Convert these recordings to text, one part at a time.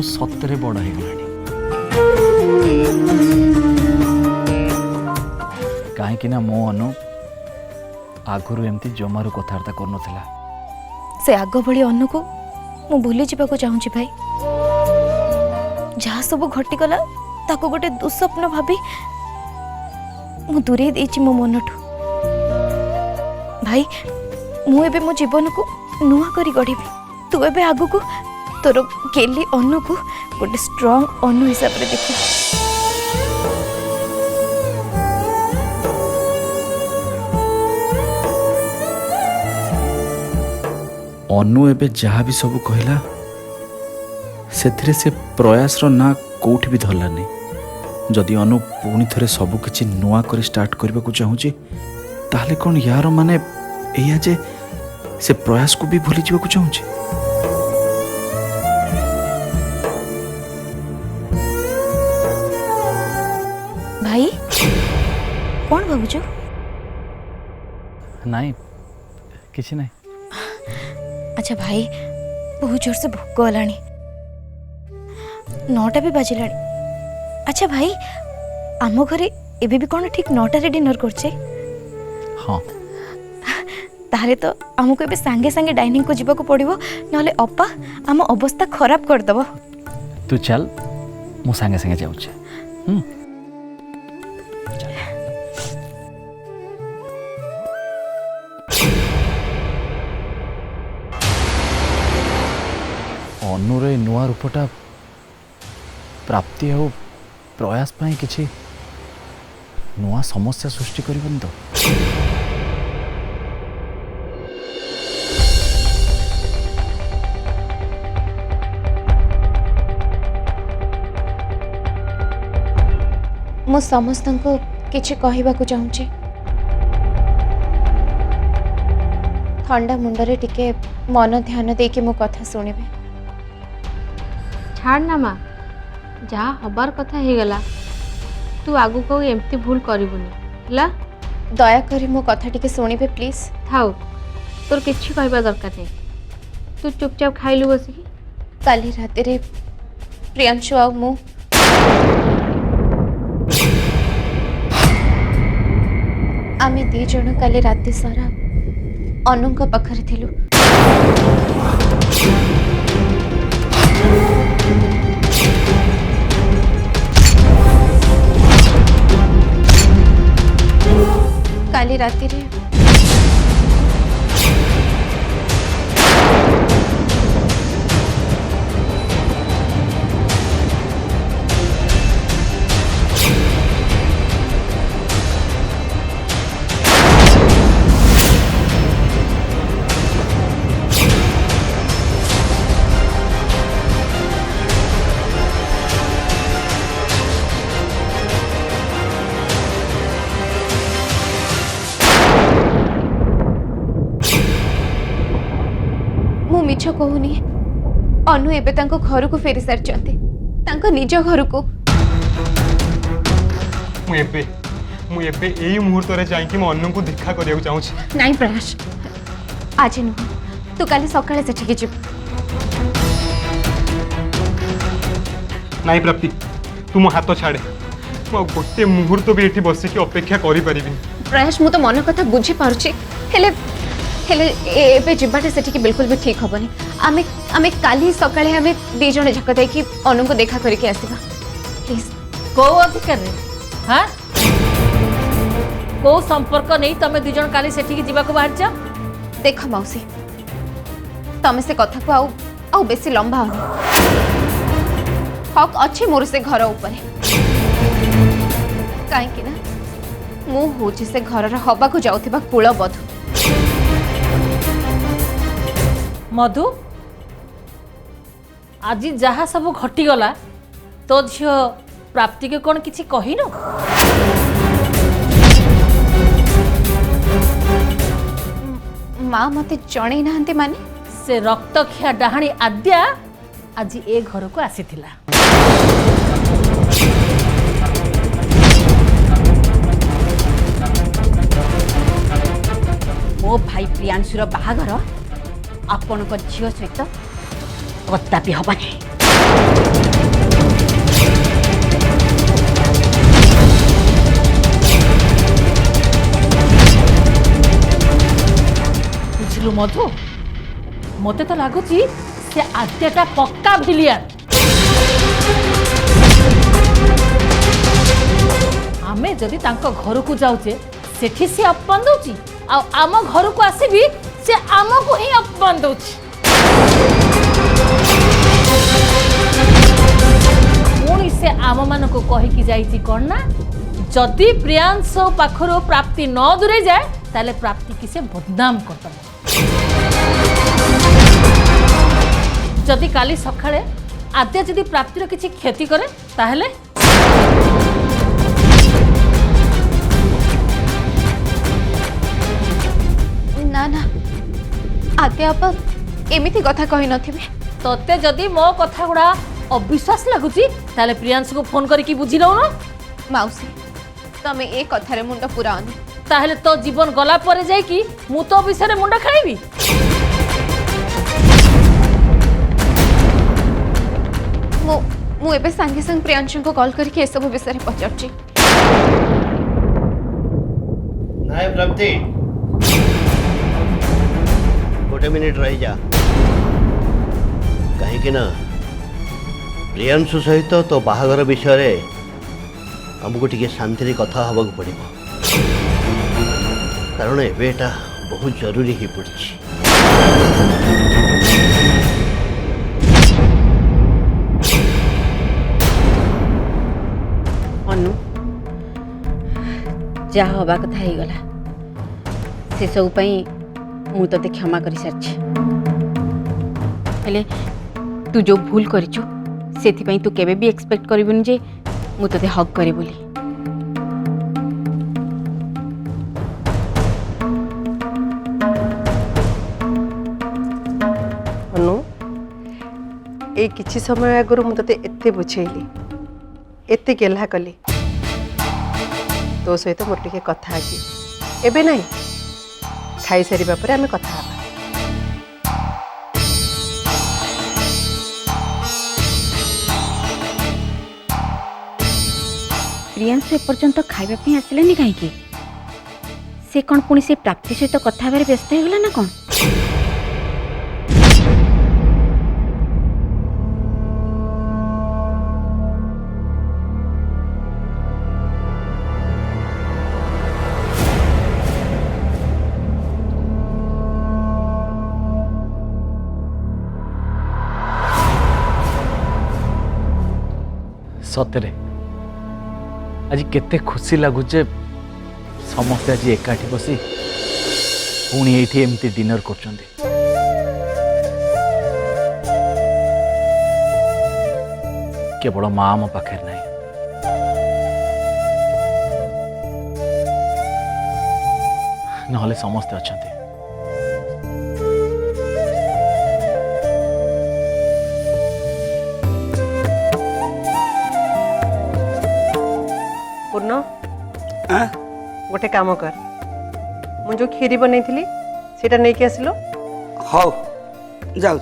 अनु सतरे बड़ हो गलानी कहीं मो अनु आगुरी एमती जमारू कथबार्ता कर से आग भली अनु को मु भूली जावाक चाहूँगी भाई। जहाँ सब घटीगला ताको गोटे दुस्वप्न भाभी मु दूरे देछि मो मनठू। भाई मु एबे मो जीवन को नुआ करी गढ़ी। तू एबे आगु को तोर गेली अनु को गोटे स्ट्रांग अनु हिसाब रे देखि। अनु एबे जहाँ भी सब कहला से प्रयास रो ना कोठी भी धरलानी। जदि अनु पुणी थरे सब किछि नुआ कर स्टार्ट करबा को चाहूची ताहले कोन यार माने एया जे से प्रयास को भी भूली जीवा को चाहूची। भाई कौन भावुछ? नहीं किछि नहीं। अच्छा भाई बहुत जोर से भोक गलानी 9टा भी बाजिलानी। अच्छा भाई आम घरे एबे भी कौन ठीक 9टा रे डिनर करछे? हाँ ताहले तो हमको एबे सांगे सांगे डाइनिंग को जीवा को पड़िबो नहले अपा आम अवस्था खराब कर दबो। तू चल मु सांगे सांगे जाउछे। अनुर नुआ रूपटा प्राप्ति हो प्रयास पाई किछि नुआ समस्या सृष्टि करबन तो। मु समस्त को किछि कहबा को चाहूची। ठंडा मुंडरे टिके मन ध्यान देके मो कथा सुनिबे। छाड़ ना माँ जहाँ हबार कथा हो गला तू आगु को एमती भूल करिबुनी ला। दया करी मो कथा टिके सुनिबे प्लीज। थाउ तोर किछि कहबा दरकार नहीं तू चुपचाप खाइलु बसिकी। काली राति रे प्रियांशु आ मु आमे दी जण काली राति सारा अनुंका पाखरे थिलु। काली राति रे मिछ कहूनी अनु एबे तांको घर को फेरी सारचंती तांको निज घर को। मु एबे एई मुहूर्त रे जाई कि मो अनु को देखा करिया को चाहूछी। नहीं प्रयास आज नु तू काली सकाळे से ठीक जिब। नहीं प्राप्ति तू मो हाथ छाड़े मो गोटे मुहूर्त भी एठी बसी कि अपेक्षा करि परिबिन। प्रयास मु तो मन कथा बुझी पारुची हेले हेले एबे जिबाटे सेठी कि बिल्कुल भी ठीक हबनी। आमे आमे काली सकाळे आमे दी जण झक दे कि अनु को देखा करके आसीबा प्लीज। को अधिकार रे हां को संपर्क नहीं तमे दी जण काली सेठी कि जिबा को बाहर जा। देख मौसी तमे से कथा को आउ बेसी लंबा होनी हक अच्छी मोर से घर ऊपर कहीं ना मु हूँ से घर हवा को जाऊथिबा कुल बधु। मधु आज जहाँ सब घटीगला तो झील प्राप्ति के कौन किसी कहीन? माँ मते जणई नाहंती माने से रक्तखिया डाहाणी आद्या आज ए घर को आसीथिला। मो भाई प्रियांशुर बाहाघर आपण झील सहित कदापि हबनी। मधु मते तो लगुच से आद्यटा पक्का भिलियन आमे जदि तांको घर को जाऊचे सेठी से अपमान दउची आ आम घर को आसीबी से आमको ही अपमान दउची पुणी से आम मान को कहीकि जाइछि कौन ना जदि प्रियांश पाखर प्राप्ति न दूरे जाए ताले प्राप्ति की से बदनाम करता जदि काली सकाळे आद्या जदि प्राप्तिर किछि क्षति करे ताहले ना ना आद्या आपा एमिति कथा कहि नथिबे तोते जदि मो कथा गुड़ा अविश्वास लगुची ताले प्रियांश को फोन करके बुझी लो ना माउसी तमे ए कथारे मुंड पुरानी ताहले तो जीवन गला परे जाय कि मु तो विषय मुंड खाइबी मु एबे संगे संग प्रियांशु को कॉल करके ए सब विषय पचारची नाय प्राप्ति गोटे मिनिट रही जा कहीं ना प्रियांशु सहित तो बाहागर विषय आमको टिके शांति कथा हवा पड़ो कारण एटा बहुत जरूरी ही पड़ी अनु जहाँ हवा कथा हो गला से सब मु ते क्षमा कर सारी हेले तू जो भूल करिछु सेथि तू केबे भी एक्सपेक्ट करिबुनी जे मु ते हक करे बोली अनु ए किछि समय आगु मु ते एते बुझेली एते गेला कली तो सहित मोर टिके कथा अछि एबे नहीं खाई सारिबा परे आमे कथा हबा प्रियांशु एपर्यंत खाइबा पे आसिलानी कहीं से कौन पुणी से प्राप्ति सहित कथा हेबार व्यस्त हो गला ना कौन सतरे आज केते खुशी लगुचे समस्ते आज एकाठी बसी पुणी ये एमती डिनर कर केवल माँ मो पाखे नहीं नहले समस्ते अच्छा पूर्ण गोटे काम कर मु जो खीरी बनई थी सेटा नहीं के आसिलो हौ जाऊ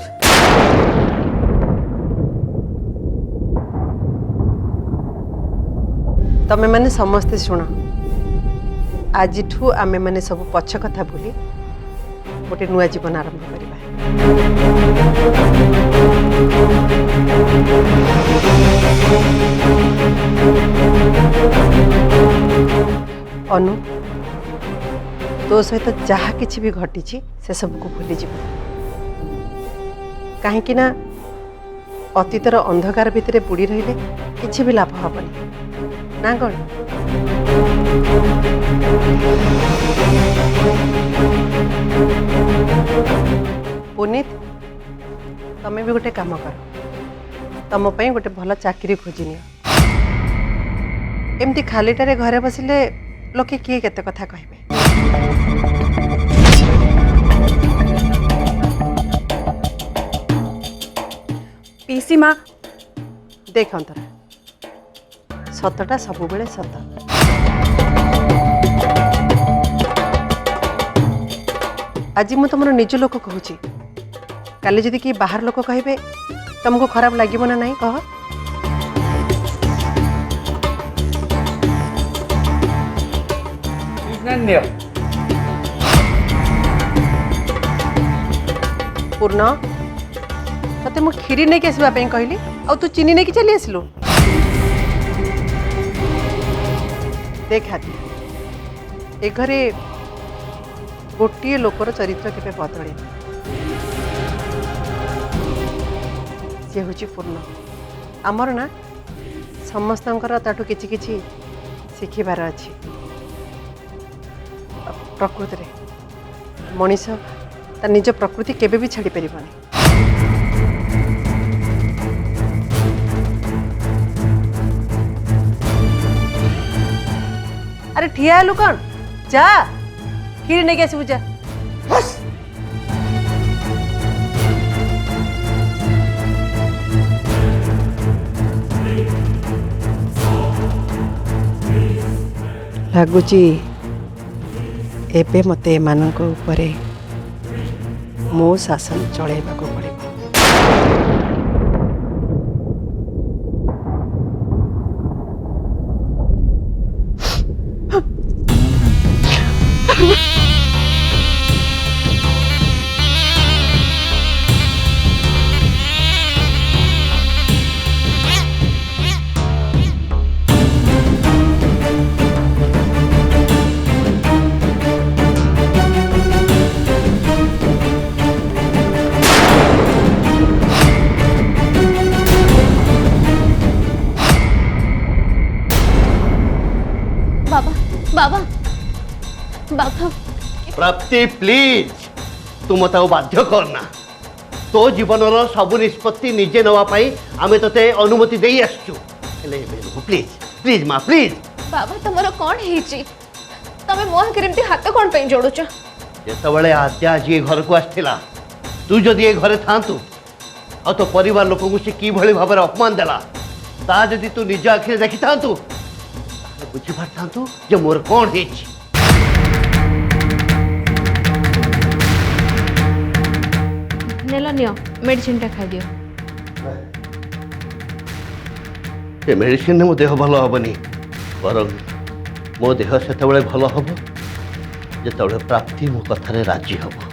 तमे माने समस्ते शुण आज आमे माने सब पछ कथा भूली गोटे नुआ जीवन आरंभ करबा अनु तो सहित जहा किछि भी घटी से सब को भूली जीव कहीं ना अतीतर अंधकार भितर बुड़ी रहिले किछि भी लाभ हबनी ना कौन पुनीत तमें भी गोटे काम कर तुम गोटे भल चाकरी खोजी नि एमती खालीटारे घरे बसिले लोके किए केते कथा कहबे पीसी माँ देख अंतरा सतटा सब बेले सत आज मु तुम निज लोक कहूँ काली जदि कि बाहर लोक कहे तुमको खराब लगे ना नहीं कह पूर्ण तते मु खीरी नहीं के आसवा कहली आ तू चीनी नहीं चली आसलु देख हाथी ए घरे गोटे लोकर चरित्र केवे बदले सी हूँ पूर्ण आमर ना समस्तंकर ताठू किछि किछि शिखिबार अछि प्रकृति रे मनीष ता निज प्रकृति केबे भी छाड़ी परिबनी अरे ठिया हेलु कौन जा खीर नहीं आसबु जा लगुची एबे मते एमानक उपरे मो शासन चलैबाको पड़िबो बाबा बाबा बाबा प्राप्ति प्लीज तू मत बाध्य करना तो जीवन सब निष्पत्ति निजे नापी आम ते अनुमति दे आसचु प्लीज प्लीज माँ प्लीज बाबा तुमर कौन है तमे मोह करमती हाथ कौन पे जोड़ुच जिते आद्या आज ये घर को आसला तू जदि ये घरे थांतु आ तो परिवार लोक से कि भाव में अपमान देला ता जदि तू निज आखिरे देखी था बुझी पार जे मोर कौन है नेलो नियो मेडिसिन टा खाई दियो ये मेडिसिन मो देह भल हेनी बर मो देह से भल हम जो प्राप्ति मो कथार राजी हम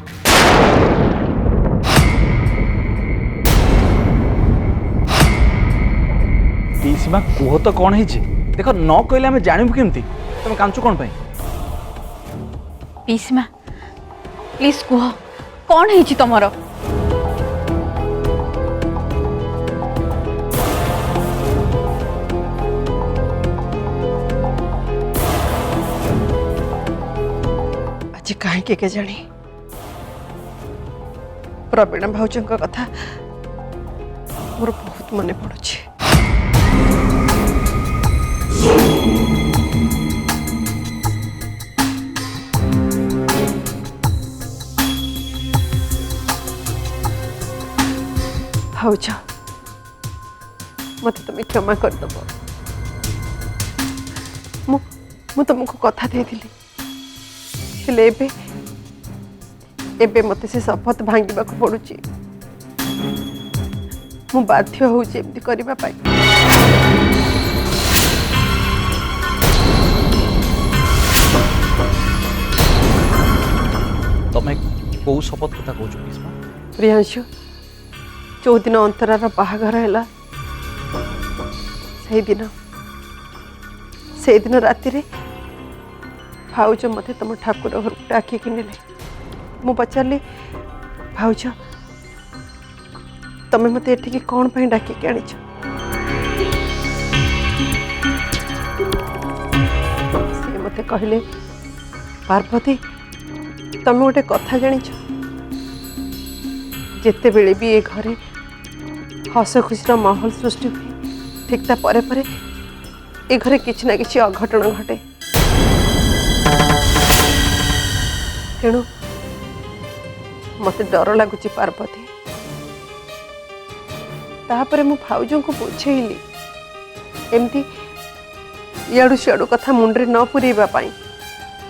सीमा कुह तो कौन है देख न कहले आम जानबू केमती तुम कांचु कौन पाई पीसीमा प्लीज कुह कौन है तमर आज कहीं के जानी प्रवीण भाउजों कथा मोर बहुत मन पड़ुछि भाउज मत तुम क्षमा करदब मु तुमको कथा देइथिली हेले एबे मते से शपथ भांगिबा को पड़ुछि मु बाध्य होउछि एमती करिबा पाई तमें कौ शपथ कथा कहूँ प्रियांशु जो दिन अंतरार बाहाघर है से दिन राति रे भाउज मते तुम ठाकुर घर डाकिक नेले मु पचारि भाउज तमें मते एठिकी कौन पे डाकिक आनिछ से मते कहले पार्वती तमें गोटे कथा जानिछ जिते बेले भी ये घरे हस खुशी माहौल सृष्टि हुए ठीक ता परे परे ए घरे किछि ना किछि अघटन घटे तेणु मते डर लगुच पार्वती तापरे मु भाउजों को बुझेली एमती इाड़ू सियाड़ू कथा मुंडे न पुरेबा पाई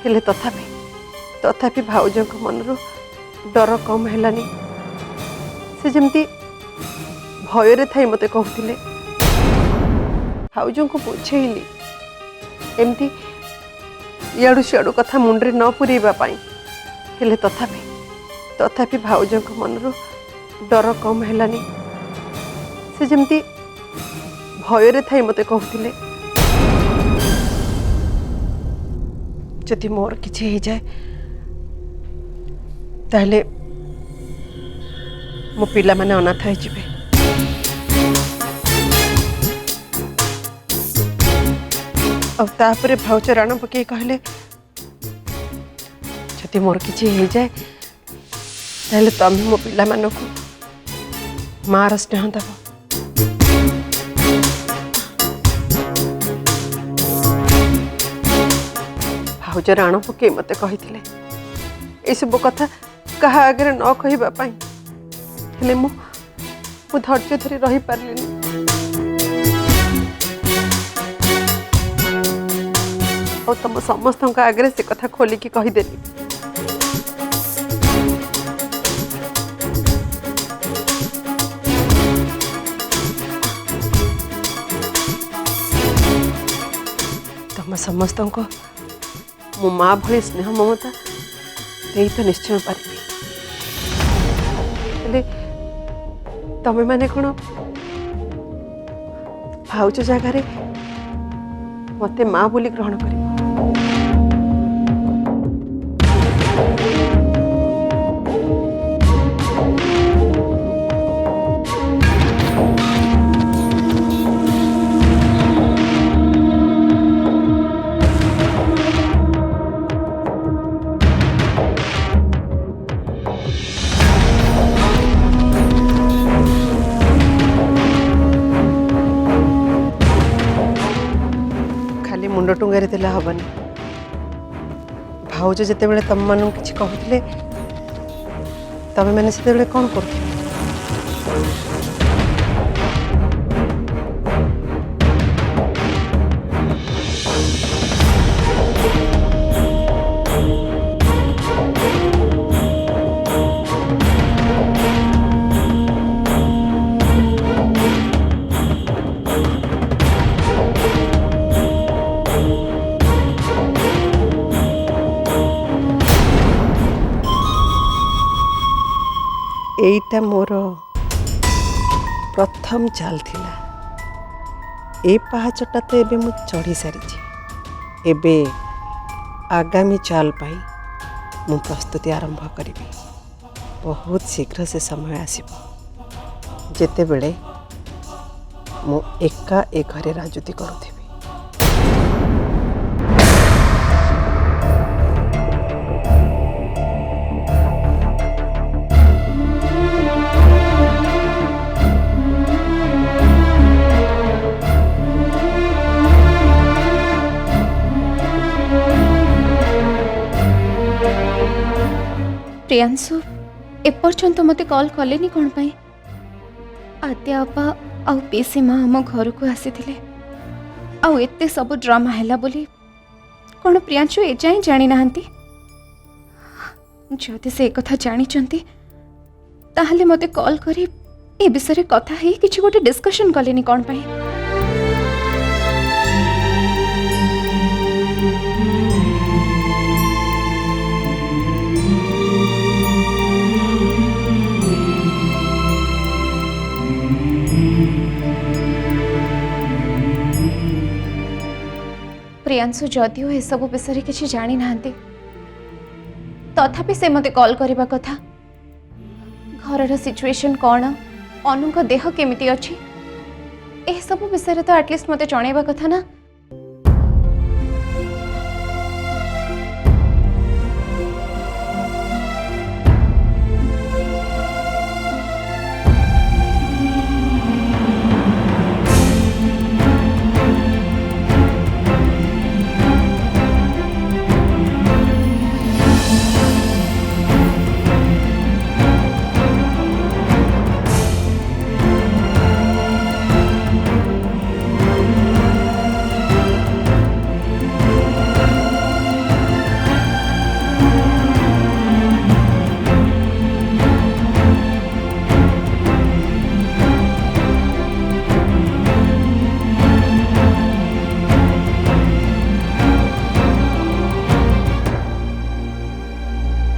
हेले तथापि भाउजों को मनरू डर कम हेलानी से जमती भय थाई मते कहते भाउजों को बुझेली एमती इाड़ू सियाड़ू कथा मुंडे न पुरेबा पाई हेले तथापि भाउजों को मनरू डर कम हेलानी से जमती भୟରେ थाई मते कहूथिले जदि मोर किछि हो जाए ताहले मो पिला माने अनाथ हो जिवे। अब तापरे भाउच राण पके कहले जदि मोर किछि हो जाए ताहले तमे मो पिला मानकु मार स्नेह दब। भाउज राण पके मते कहिथिले ए सब कथा कहा आगे न कहबा पई हेले मु धैर्य धरी रही पारलिनी। और तुम समस्त आगे से कथा खोलिकी कहीदेली। तुम समस्त मो माँ भली स्नेह ममता दे तो निश्चय पारि तमें माने कौन भाउज जगार मते माँ बोली ग्रहण कर। मुंड टुंगारी देला हबनी भाउज जिते बेले तम मानू किछि कहूथिले तमे माने सेते बेले कोन करथि। एटा मोर प्रथम चाल थिला ए पहाचटा तो एबे मु चढ़ी सारी एबे आगामी चाल पाई मु प्रस्तुति आरंभ करी। बहुत शीघ्र से समय आसीबो जेते बेले मु एका ए घरे राजूती करूथि। प्रियांशु एपर्यंत मते कॉल कलेनी कौन पाई आद्या अपा आउ पेसी माँ आम घर को आसीथिले आउ एते सब ड्रामा हैला बोली कौन प्रियांशु एजाएं जानी नाहंती। जदि से कथा जानी चंती ताहले मते कॉल करी ए विषय कथा है किछि गोटे डिस्कशन कलेनी कौन पाई। प्रियांशु जदिओ ए सब विषय किसी जानी नाहंती तथापि से मते कॉल करबा कथा घरर सिचुएशन कौन अनुक देह केमिति अछि ए सब विषय तो एटलिस्ट मते जणैबा कथा ना।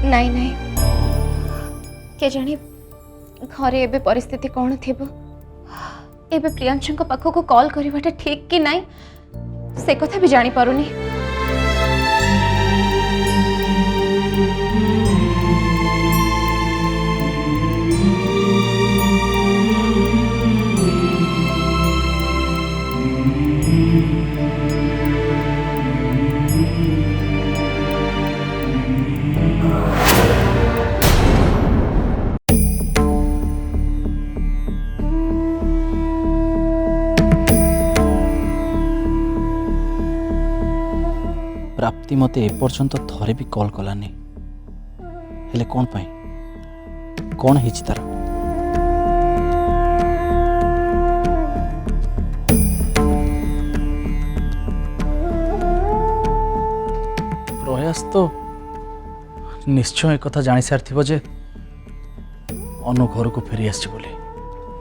नहीं नहीं के जाने घरे एबे परिस्थिति कौन थिबो एबे प्रियांशु पाखक कॉल करवाटा ठीक कि नहीं से कथा भी जानी पारुनी। प्राप्ति मते एपर्यंत थरे भी कॉल कलानी हेले कौन पाई कौन हिची तार प्रयास तो निश्चय एक कथा जानी सारी जे अनु घर को फेरी आसी बोली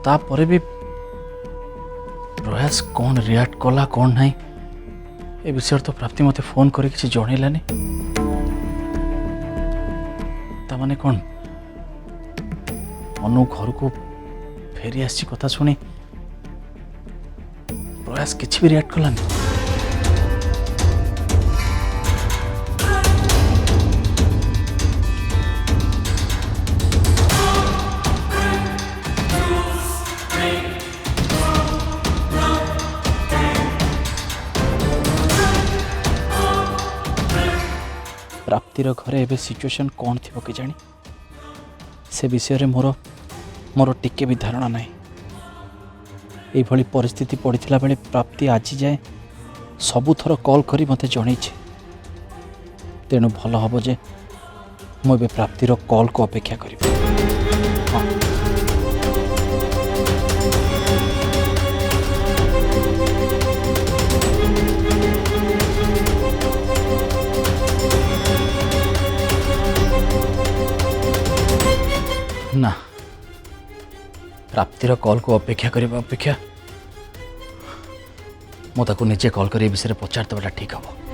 तापर भी प्रयास कौन रिएक्ट कला कौन नहीं ए विषय तो प्राप्ति मते फोन कर किसी जनइलानी ताने कौन अनु घर को फेरी आसी कथा शुणी प्रयास किसी भी रिएक्ट कलानी। प्राप्तिर घरे एबे सिचुएशन कौन थी कि जानी से विषय रे मोर टिके भी धारणा नहीं ये भली परिस्थिति पड़ता बेले प्राप्ति आज जाए सबु थर कॉल करी मते जणई तेणु भल हम जे मुझे प्राप्तिर कॉल को अपेक्षा करी। ना प्राप्तिर कॉल को अपेक्षा करने अपेक्षा मुझे निजे कॉल कर विषय पचार देवाटा ठीक हम।